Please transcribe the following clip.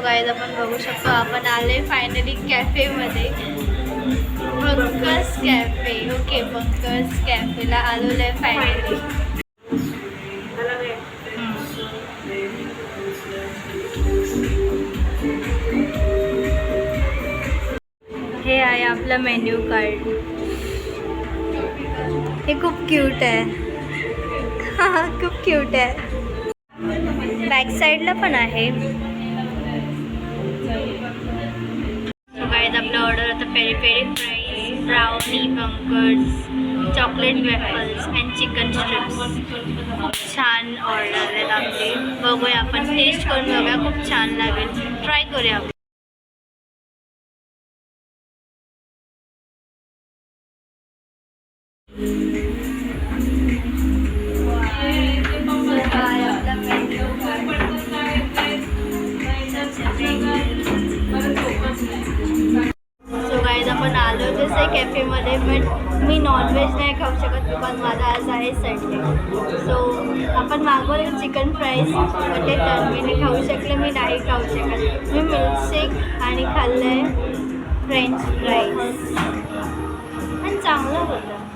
Guys आपण बघू शकतो आपण आले फायनली कॅफेमध्ये. Bunkers cafe. ओके, बंकर्स कॅफेला आलेलो आहे फायनली. हे आहे आपलं मेन्यू कार्ड. हे खूप क्यूट आहे. खूप क्यूट आहे. बॅक साईडला पण आहे. गाईज आपलं ऑर्डर होतं पेरी पेरी फ्राईज, ब्राउनी, बंकर्स, chocolate waffles and chicken strips. छान ऑर्डर आहेत आपली. बघूया आपण टेस्ट करून बघूया. खूप छान लागेल. ट्राय करूया. सो गाईज आपण आलो जसं कॅफेमध्ये, बट मी नॉनव्हेज नाही खाऊ शकत बिकॉज माझा आज आहे संडे. सो आपण मागवलं चिकन फ्राईज, बट ते तन्वीने खाऊ शकले, मी नाही खाऊ शकत. मी मिल्कशेक आणि खाल्लं आहे फ्रेंच फ्राईज आणि चांगलं होतं.